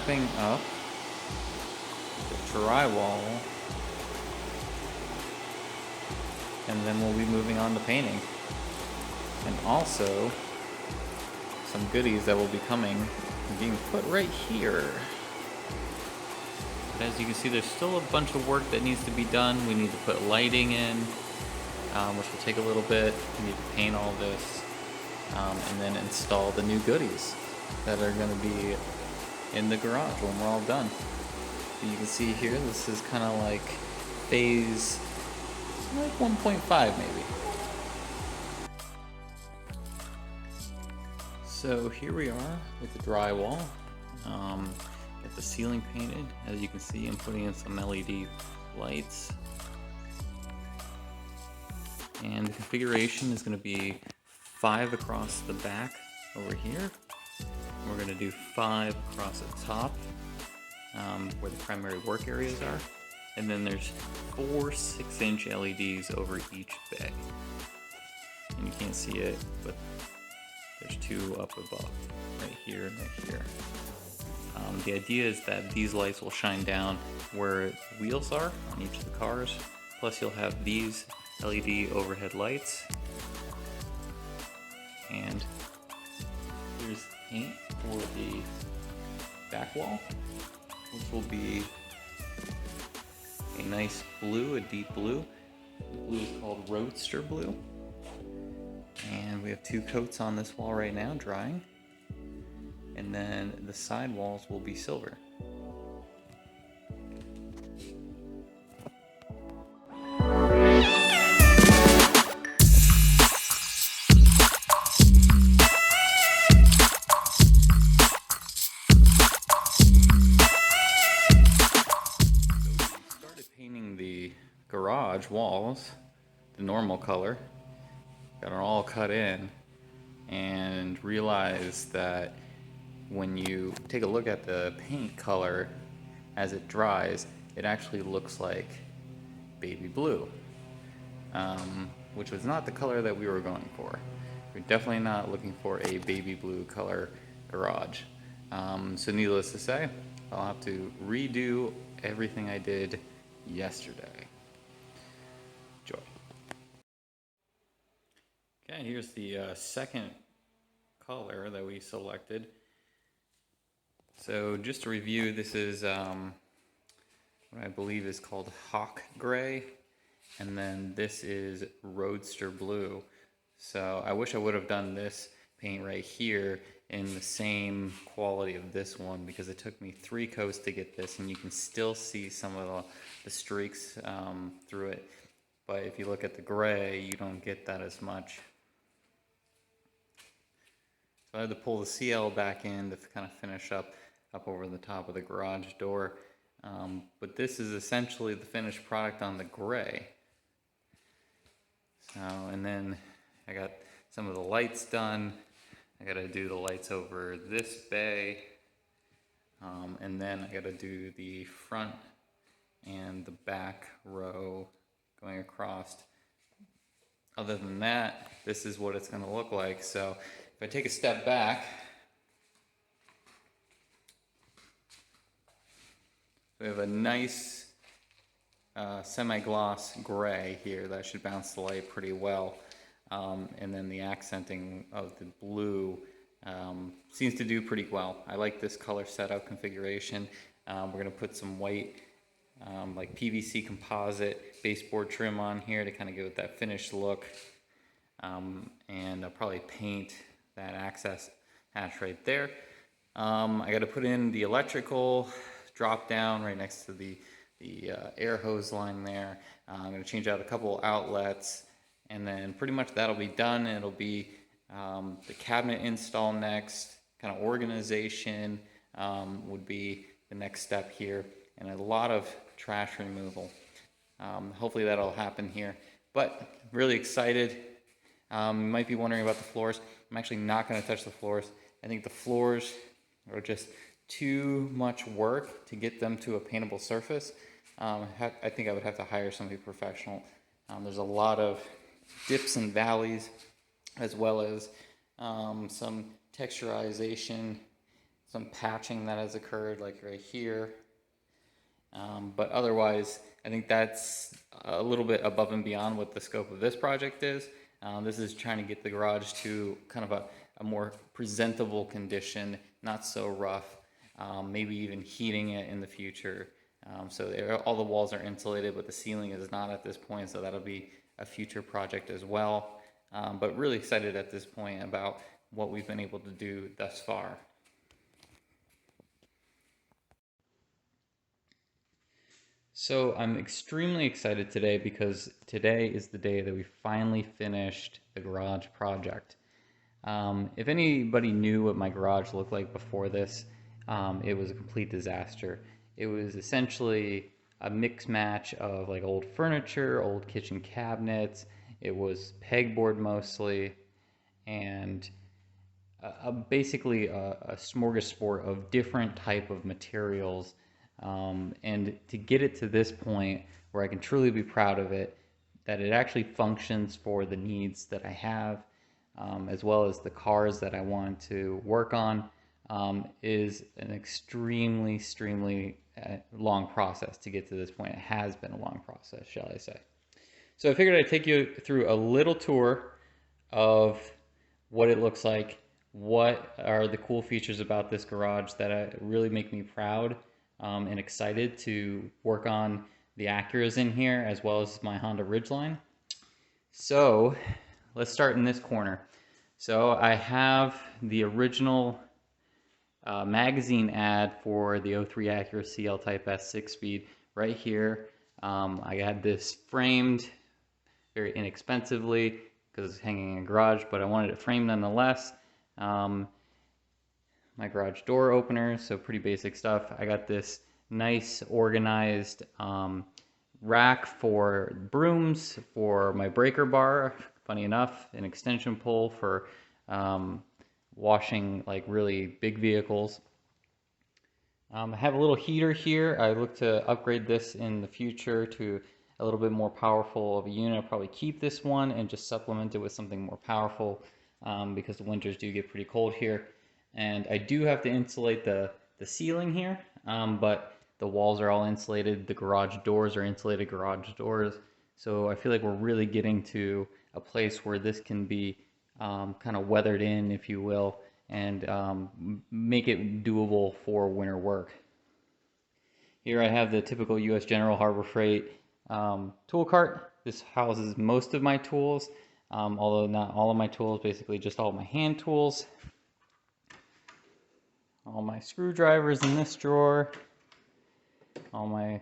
wrapping up the drywall, and then we'll be moving on to painting. And also, some goodies that will be coming and being put right here. But as you can see, there's still a bunch of work that needs to be done. We need to put lighting in, which will take a little bit. We need to paint all this, and then install the new goodies that are going to be in the garage when we're all done. You can see here, this is kind of like phase like 1.5 maybe. So here we are with the drywall. Got the ceiling painted. As you can see, I'm putting in some LED lights. And the configuration is going to be 5 across the back over here. We're going to do 5 across the top, where the primary work areas are. And then there's 4 6-inch LEDs over each bay. And you can't see it, but there's 2 up above, right here and right here. The idea is that these lights will shine down where wheels are on each of the cars. Plus you'll have these LED overhead lights. And here's paint for the back wall, which will be a nice blue, a deep blue. The blue is called Roadster Blue. And we have 2 coats on this wall right now, drying. And then the side walls will be silver. Garage walls, the normal color, got it all cut in, and realized that when you take a look at the paint color as it dries, it actually looks like baby blue, which was not the color that we were going for. We're definitely not looking for a baby blue color garage. So needless to say, I'll have to redo everything I did yesterday. Enjoy. Okay, here's the second color that we selected. So just to review, this is what I believe is called Hawk Gray, and then this is Roadster Blue. So I wish I would have done this paint right here in the same quality of this one, because it took me 3 coats to get this, and you can still see some of the streaks through it. But if you look at the gray, you don't get that as much. So I had to pull the CL back in to kind of finish up over the top of the garage door. But this is essentially the finished product on the gray. So, and then I got some of the lights done. I got to do the lights over this bay. And then I got to do the front and the back row going across. Other than that, this is what it's going to look like. So if I take a step back, we have a nice semi-gloss gray here that should bounce the light pretty well. And then the accenting of the blue seems to do pretty well. I like this color setup configuration. We're going to put some white like PVC composite baseboard trim on here to kind of give it that finished look. And I'll probably paint that access hatch right there. I got to put in the electrical drop down right next to the air hose line there. I'm going to change out a couple outlets, and then pretty much that'll be done. It'll be the cabinet install next, kind of organization would be the next step here, and a lot of trash removal. Hopefully that'll happen here, but really excited. You might be wondering about the floors. I'm actually not going to touch the floors. I think the floors are just too much work to get them to a paintable surface. I think I would have to hire somebody professional. There's a lot of dips and valleys, as well as some texturization some patching that has occurred, like right here. But otherwise, I think that's a little bit above and beyond what the scope of this project is. This is trying to get the garage to kind of a more presentable condition, not so rough, maybe even heating it in the future. So all the walls are insulated, but the ceiling is not at this point, so that'll be a future project as well. But really excited at this point about what we've been able to do thus far. So I'm extremely excited today because today is the day that we finally finished the garage project. If anybody knew what my garage looked like before this, it was a complete disaster. It was essentially a mix match of like old furniture, old kitchen cabinets. It was pegboard mostly, and basically a smorgasbord of different type of materials, and to get it to this point where I can truly be proud of it, that it actually functions for the needs that I have, as well as the cars that I want to work on, is an extremely long process to get to this point. It has been a long process, shall I say. So I figured I'd take you through a little tour of what it looks like, what are the cool features about this garage that really make me proud, and excited to work on the Acuras in here as well as my Honda Ridgeline. So let's start in this corner. So I have the original magazine ad for the 03 Acura CL Type S 6-speed right here. I had this framed very inexpensively because it's hanging in a garage, but I wanted it framed nonetheless. My garage door opener, so pretty basic stuff. I got this nice organized rack for brooms, for my breaker bar, funny enough, an extension pole for washing like really big vehicles. I have a little heater here. I look to upgrade this in the future to a little bit more powerful of a unit. I'll probably keep this one and just supplement it with something more powerful, because the winters do get pretty cold here. And I do have to insulate the ceiling here, but the walls are all insulated. The garage doors are insulated garage doors. So I feel like we're really getting to a place where this can be kind of weathered in, if you will, and make it doable for winter work. Here I have the typical U.S. General Harbor Freight tool cart. This houses most of my tools, although not all of my tools, basically just all of my hand tools. All my screwdrivers in this drawer, all my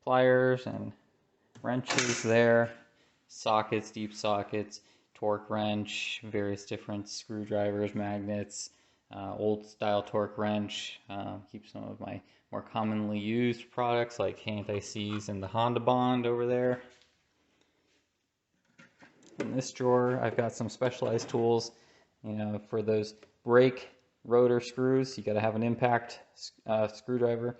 pliers and wrenches there, sockets, deep sockets, torque wrench, various different screwdrivers, magnets, old style torque wrench, keep some of my more commonly used products like anti-seize and the Honda Bond over there. In this drawer, I've got some specialized tools, for those brake rotor screws. You got to have an impact screwdriver.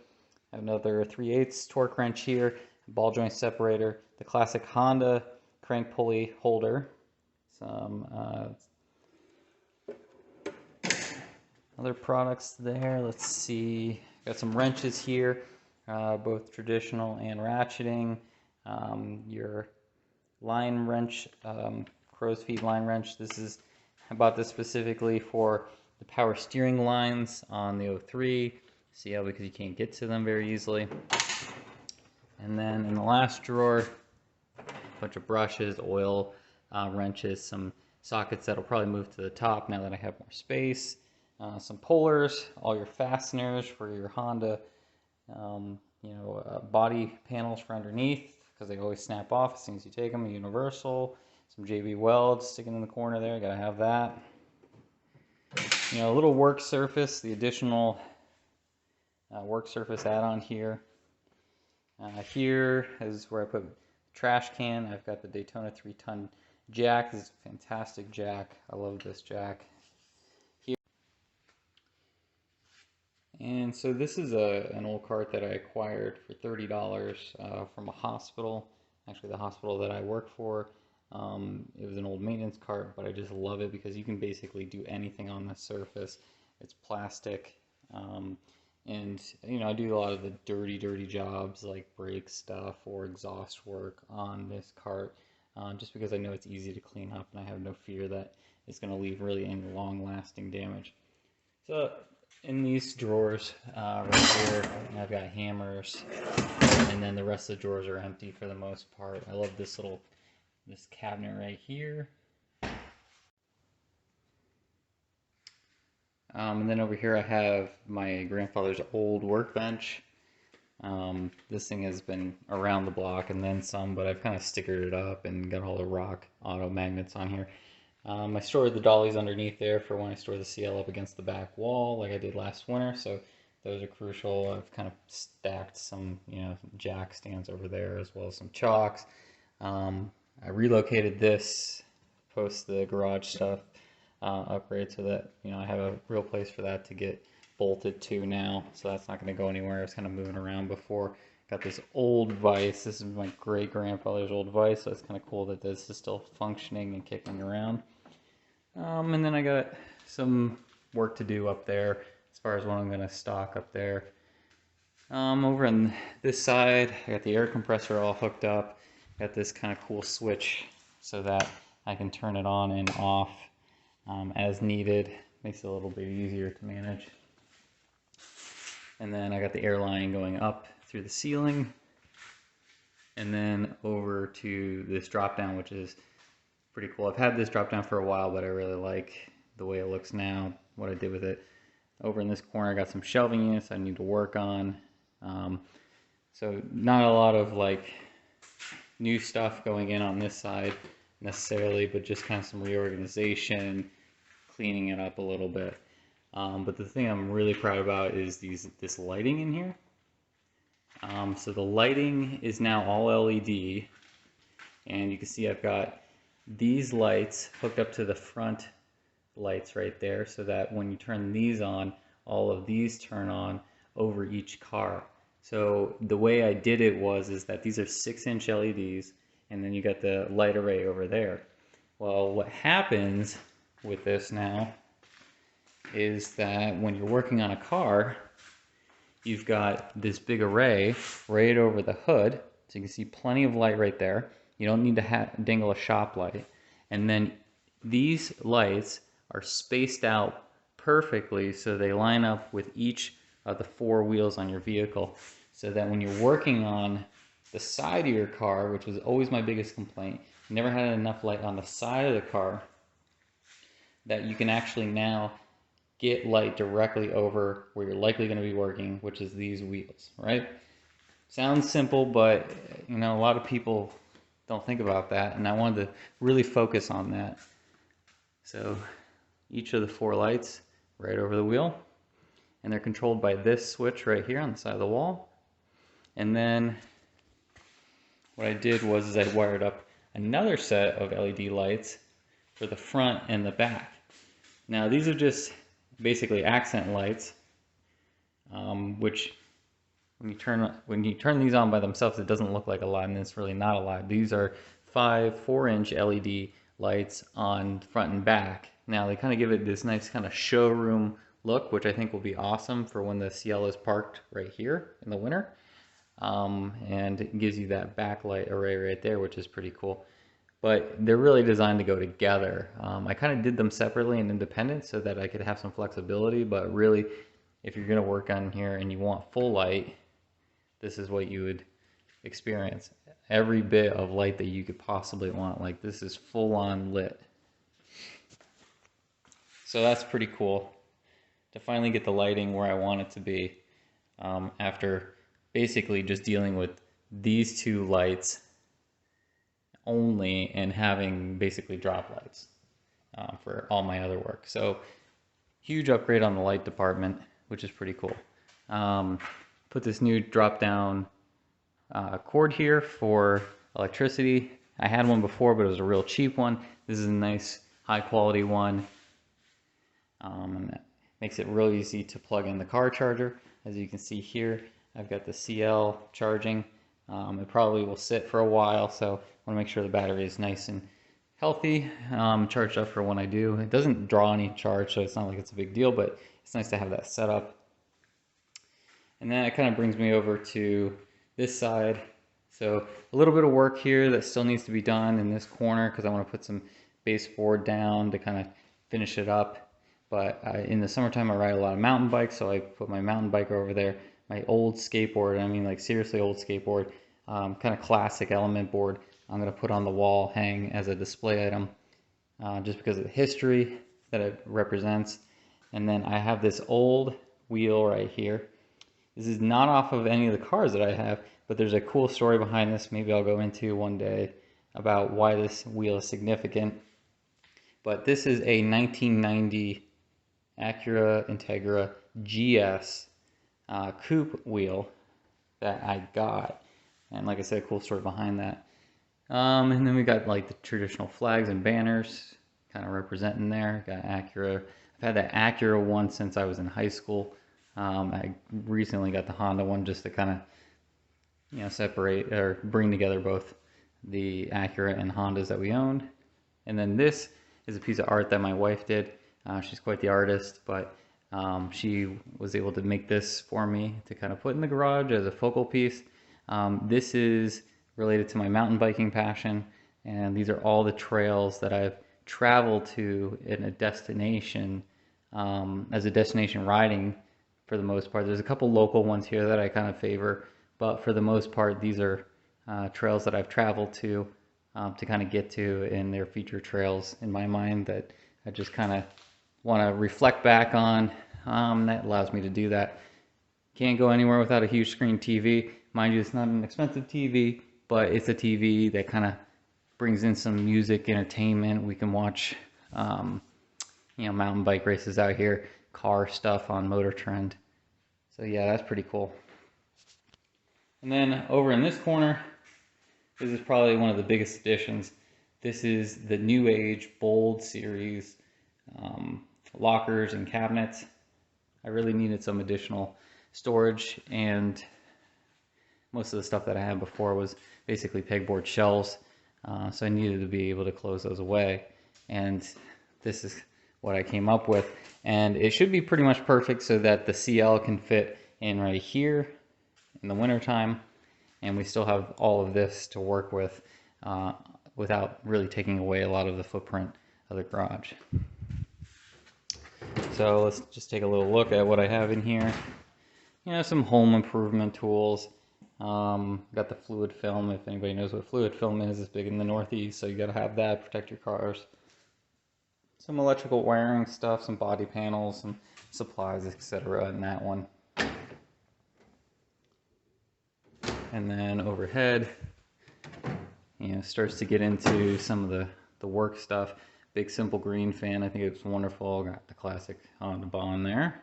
I have another 3/8 torque wrench here, ball joint separator, the classic Honda crank pulley holder, some other products there. Let's see, got some wrenches here, both traditional and ratcheting. Your line wrench, crow's feet line wrench. I bought this specifically for the power steering lines on the 03 CL because you can't get to them very easily. And then in the last drawer, a bunch of brushes, oil, wrenches, some sockets that'll probably move to the top now that I have more space, some pullers, all your fasteners for your Honda, body panels for underneath because they always snap off as soon as you take them, a universal, some JB welds sticking in the corner there, gotta have that. A little work surface, the additional work surface add-on here. Here is where I put the trash can. I've got the Daytona 3-ton jack. This is a fantastic jack. I love this jack. Here. And so this is an old cart that I acquired for $30 from a hospital. Actually, the hospital that I work for. It was an old maintenance cart, but I just love it because you can basically do anything on this surface. It's plastic. And you know, I do a lot of the dirty jobs like brake stuff or exhaust work on this cart, just because I know it's easy to clean up and I have no fear that it's going to leave really any long-lasting damage. So in these drawers right here, I've got hammers, and then the rest of the drawers are empty for the most part. I love this cabinet right here. And then over here I have my grandfather's old workbench. This thing has been around the block and then some, but I've kind of stickered it up and got all the rock auto magnets on here. I stored the dollies underneath there for when I store the CL up against the back wall like I did last winter, so those are crucial. I've kind of stacked some, you know, jack stands over there as well as some chocks. I relocated this post the garage stuff upgrade so that, you know, I have a real place for that to get bolted to now, so that's not going to go anywhere. I was kind of moving around before. Got this old vise. This is my great grandfather's old vise, so it's kind of cool that this is still functioning and kicking around. And then I got some work to do up there as far as what I'm going to stock up there. Over on this side, I got the air compressor all hooked up. Got this kind of cool switch so that I can turn it on and off as needed. Makes it a little bit easier to manage. And then I got the air line going up through the ceiling, and then over to this drop down, which is pretty cool. I've had this drop down for a while, but I really like the way it looks now, what I did with it. Over in this corner, I got some shelving units I need to work on. So not a lot of like new stuff going in on this side necessarily, but just kind of some reorganization, cleaning it up a little bit. But the thing I'm really proud about is this lighting in here. So the lighting is now all LED, and you can see I've got these lights hooked up to the front lights right there, so that when you turn these on, all of these turn on over each car. So the way I did it is that these are 6-inch LEDs, and then you got the light array over there. Well, what happens with this now is that when you're working on a car, you've got this big array right over the hood, so you can see plenty of light right there. You don't need to dangle a shop light. And then these lights are spaced out perfectly so they line up with each of the 4 wheels on your vehicle, so that when you're working on the side of your car, which was always my biggest complaint, you never had enough light on the side of the car, that you can actually now get light directly over where you're likely going to be working, which is these wheels, right? Sounds simple, but you know, a lot of people don't think about that, and I wanted to really focus on that. So each of the 4 lights right over the wheel, and they're controlled by this switch right here on the side of the wall. And then what I did is I wired up another set of LED lights for the front and the back. Now these are just basically accent lights, which when you turn these on by themselves, it doesn't look like a lot, and it's really not a lot. These are 4-inch LED lights on front and back. Now they kind of give it this nice kind of showroom look, which I think will be awesome for when the CL is parked right here in the winter. And it gives you that backlight array right there, which is pretty cool. But they're really designed to go together. I kind of did them separately and independent so that I could have some flexibility, but really, if you're going to work on here and you want full light, this is what you would experience. Every bit of light that you could possibly want. Like, this is full on lit. So that's pretty cool to finally get the lighting where I want it to be, after basically just dealing with these 2 lights only and having basically drop lights for all my other work. So huge upgrade on the light department, which is pretty cool. Put this new drop down cord here for electricity. I had one before, but it was a real cheap one. This is a nice high quality one. And that makes it real easy to plug in the car charger. As you can see here, I've got the CL charging. It probably will sit for a while, so I want to make sure the battery is nice and healthy, charged up for when I do. It doesn't draw any charge, so it's not like it's a big deal, but it's nice to have that set up. And then it kind of brings me over to this side. So a little bit of work here that still needs to be done in this corner because I want to put some baseboard down to kind of finish it up. But in the summertime I ride a lot of mountain bikes, so I put my mountain bike over there. My old skateboard, I mean like seriously old skateboard, kind of classic element board, I'm going to put on the wall, hang as a display item, just because of the history that it represents. And then I have this old wheel right here. This is not off of any of the cars that I have, but there's a cool story behind this. Maybe I'll go into one day about why this wheel is significant. But this is a 1990 Acura Integra GS coupe wheel that I got. And like I said, a cool story behind that. And then we got like the traditional flags and banners kind of representing there. Got Acura. I've had that Acura one since I was in high school. I recently got the Honda one just to kind of, separate or bring together both the Acura and Hondas that we owned. And then this is a piece of art that my wife did. She's quite the artist, but she was able to make this for me to kind of put in the garage as a focal piece. This is related to my mountain biking passion, and these are all the trails that I've traveled to in a destination, as a destination riding for the most part. There's a couple local ones here that I kind of favor, but for the most part these are trails that I've traveled to kind of get to, and they're feature trails in my mind that I just kind of want to reflect back on. That allows me to do that. Can't go anywhere without a huge screen TV. Mind you, it's not an expensive TV, but it's a TV that kind of brings in some music, entertainment. We can watch, mountain bike races out here, car stuff on Motor Trend. So yeah, that's pretty cool. And then over in this corner, this is probably one of the biggest additions. This is the New Age Bold series lockers and cabinets. I really needed some additional storage, and most of the stuff that I had before was basically pegboard shelves, so I needed to be able to close those away, and this is what I came up with. And it should be pretty much perfect so that the CL can fit in right here in the wintertime, and we still have all of this to work with without really taking away a lot of the footprint of the garage. So let's just take a little look at what I have in here. Some home improvement tools. Got the fluid film. If anybody knows what fluid film is, it's big in the Northeast, so you gotta have that, protect your cars. Some electrical wiring stuff, some body panels, some supplies, etc. in that one. And then overhead, starts to get into some of the work stuff. Big simple green fan, I think it's wonderful. Got the classic Honda Bond there.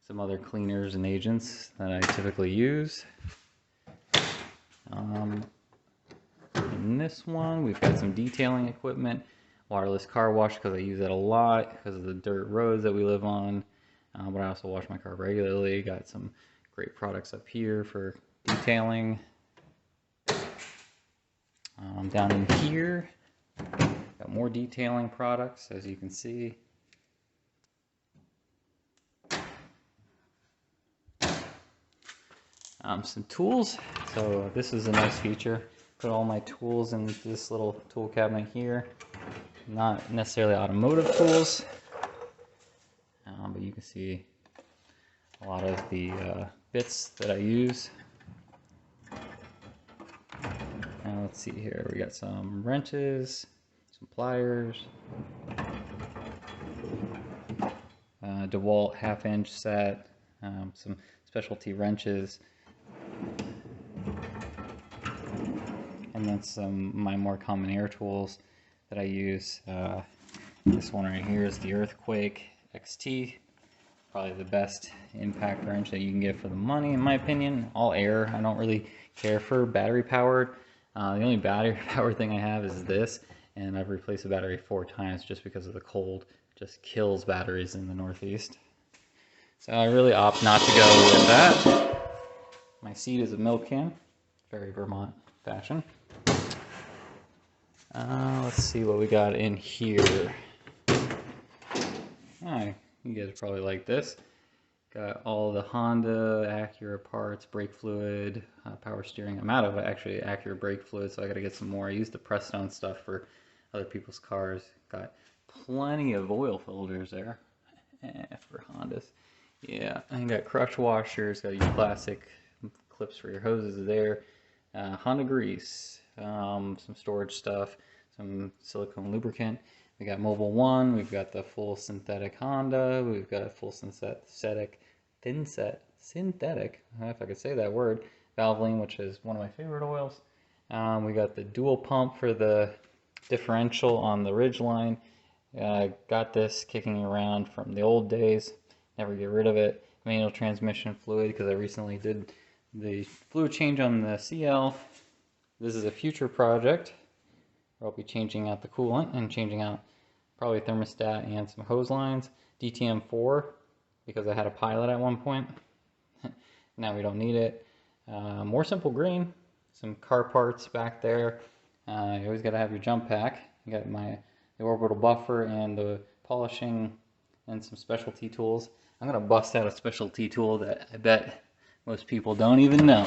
Some other cleaners and agents that I typically use. In this one, we've got some detailing equipment, waterless car wash because I use that a lot because of the dirt roads that we live on. But I also wash my car regularly. Got some great products up here for detailing. Down in here, got more detailing products, as you can see. Some tools. So this is a nice feature. Put all my tools in this little tool cabinet here. Not necessarily automotive tools, but you can see a lot of the bits that I use. Now let's see here. We got some wrenches, some pliers, DeWalt half-inch set, some specialty wrenches, and then some my more common air tools that I use. This one right here is the Earthquake XT, probably the best impact wrench that you can get for the money, in my opinion. All air. I don't really care for battery powered. The only battery powered thing I have is this, and I've replaced the battery 4 times just because of the cold. Just kills batteries in the Northeast. So I really opt not to go with that. My seat is a milk can, very Vermont fashion. Let's see what we got in here. You guys probably like this. Got all the Honda, Acura parts, brake fluid, power steering. I'm out of actually Acura brake fluid, so I gotta get some more. I used the Prestone stuff for other people's cars. Got plenty of oil filters there for Hondas. Yeah, I got crush washers, got your classic clips for your hoses there. Honda grease, some storage stuff, some silicone lubricant. We got Mobile One, we've got the full synthetic Honda, we've got a full synthetic, I don't know if I could say that word, Valvoline, which is one of my favorite oils. We got the dual pump for the differential on the Ridgeline. Got this kicking around from the old days, never get rid of it. Manual transmission fluid, because I recently did the fluid change on the CL. This is a future project where I'll be changing out the coolant and changing out probably thermostat and some hose lines. DTM4, because I had a Pilot at one point. Now we don't need it. More simple green, some car parts back there. You always got to have your jump pack. You got the orbital buffer and the polishing and some specialty tools. I'm going to bust out a specialty tool that I bet most people don't even know.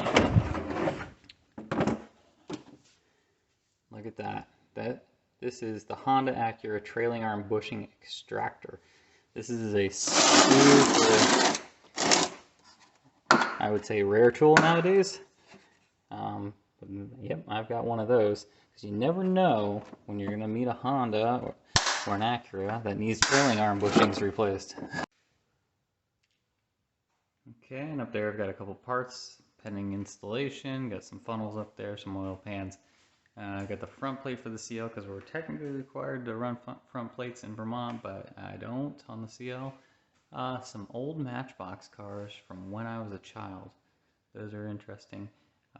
Look at that. This is the Honda Acura trailing arm bushing extractor. This is a super, I would say, rare tool nowadays. Yep, I've got one of those, because you never know when you're going to meet a Honda or an Acura that needs trailing arm bushings replaced. Okay, and up there I've got a couple parts pending installation. Got some funnels up there, some oil pans. I've got the front plate for the CL, because we're technically required to run front plates in Vermont, but I don't on the CL. Some old Matchbox cars from when I was a child. Those are interesting.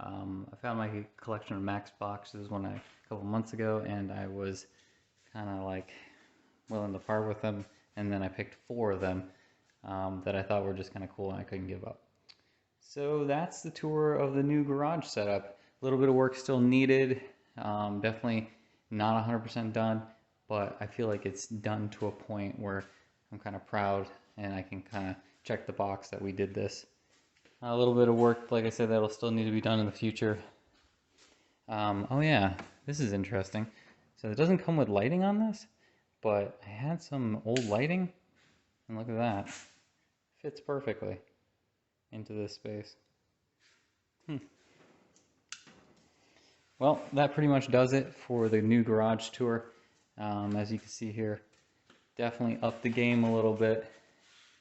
I found my collection of Matchboxes a couple months ago, and I was kind of like willing to part with them, and then I picked 4 of them that I thought were just kind of cool and I couldn't give up. So that's the tour of the new garage setup. A little bit of work still needed. Definitely not 100% done, but I feel like it's done to a point where I'm kind of proud and I can kind of check the box that we did this. A little bit of work, like I said, that'll still need to be done in the future. Oh yeah, this is interesting. So it doesn't come with lighting on this, but I had some old lighting, and look at that. Fits perfectly into this space. Well, that pretty much does it for the new garage tour. As you can see here, definitely upped the game a little bit.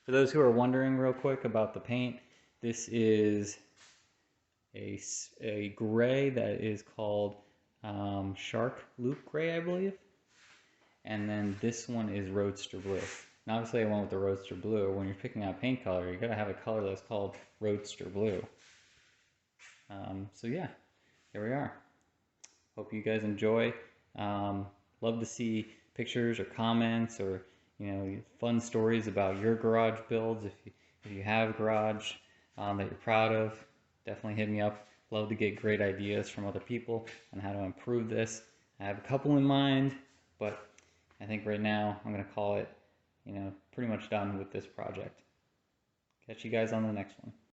For those who are wondering real quick about the paint, this is a gray that is called Shark Loop Gray, I believe. And then this one is Roadster Blue. Now obviously I went with the Roadster Blue. When you're picking out paint color, you gotta have a color that's called Roadster Blue. So yeah, there we are. Hope you guys enjoy. Love to see pictures or comments or fun stories about your garage builds. If you have a garage that you're proud of, definitely hit me up. Love to get great ideas from other people on how to improve this. I have a couple in mind, but I think right now I'm going to call it pretty much done with this project. Catch you guys on the next one.